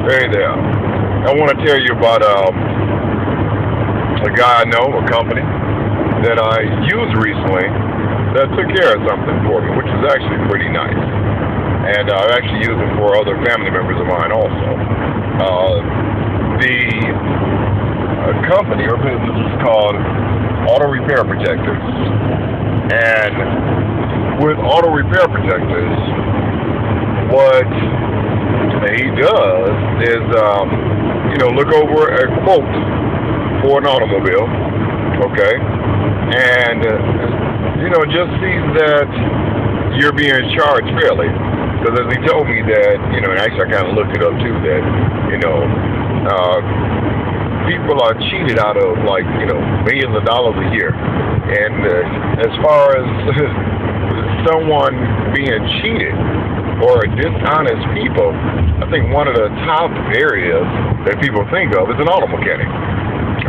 Hey there. I want to tell you about a guy I know, a company that I used recently that took care of something for me, which is actually pretty nice. And I've actually used it for other family members of mine also. The company or business is called Auto Repair Protectors. And with Auto Repair Protectors, what he does is, look over a quote for an automobile, okay, and, just see that you're being charged fairly. Because as he told me that, and actually I kind of looked it up too, that, people are cheated out of millions of dollars a year. And as far as someone being cheated or dishonest people, I think one of the top areas that people think of is an auto mechanic.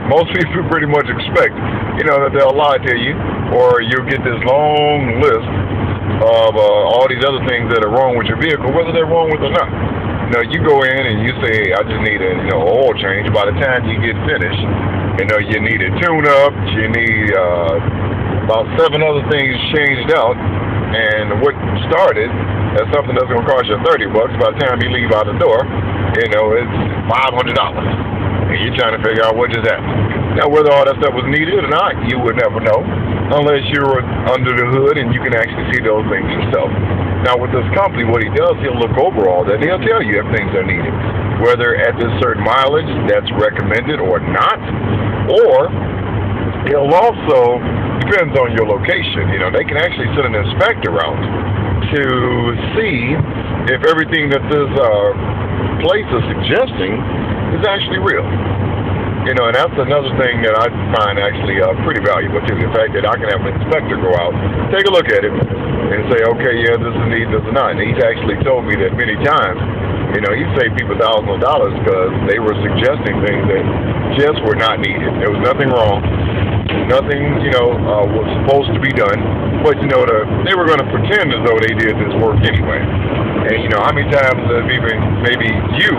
Most people pretty much expect, that they'll lie to you, or you'll get this long list of all these other things that are wrong with your vehicle, whether they're wrong with or not. You go in and you say, I just need a oil change. By the time you get finished, you need a tune-up, you need about 7 other things changed out, and what started as something that's going to cost you $30, by the time you leave out the door, it's $500. And you're trying to figure out what just happened. Now, whether all that stuff was needed or not, you would never know, unless you're under the hood and you can actually see those things yourself. Now, with this company, what he does, he'll look over all that, and he'll tell you if things are needed, whether at this certain mileage that's recommended or not, or he'll also, depends on your location, they can actually send an inspector out to see if everything that this place is suggesting is actually real. And that's another thing that I find actually pretty valuable too. The fact that I can have an inspector go out, take a look at it, and say, okay, yeah, this is needed, this is not. And he's actually told me that many times, he saved people thousands of dollars because they were suggesting things that just were not needed. There was nothing wrong. Nothing, was supposed to be done. But, they were going to pretend as though they did this work anyway. And, how many times have even maybe you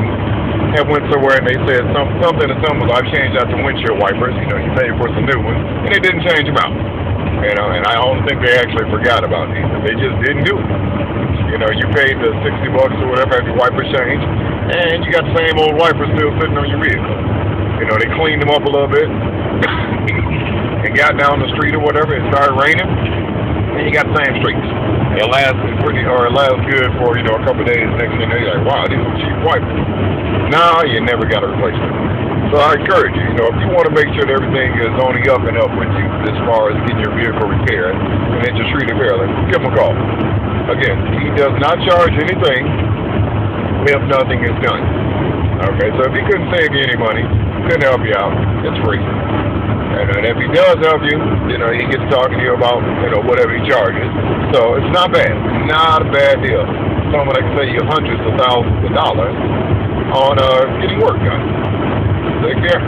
have went somewhere and they said something to someone, I've changed out the windshield wipers, you paid for some new ones, and they didn't change them out. And I don't think they actually forgot about these. They just didn't do it. You paid the $60 or whatever, have your wipers changed, and you got the same old wipers still sitting on your vehicle. They cleaned them up a little bit and got down the street or whatever, it started raining, and you got the same streets. It lasts good for, a couple of days. Next thing you're like, wow, these are cheap wipers. No, you never got a replacement. So I encourage you, if you want to make sure that everything is only up and up with you as far as getting your vehicle repaired and then just treat it fairly, give him a call. Again, he does not charge anything if nothing is done. Okay, so if he couldn't save you any money, couldn't help you out, it's free. And if he does help you, he gets talking to you about, whatever he charges. So it's not bad. Not a bad deal. Someone that can save you hundreds of thousands of dollars on getting work done. Take care.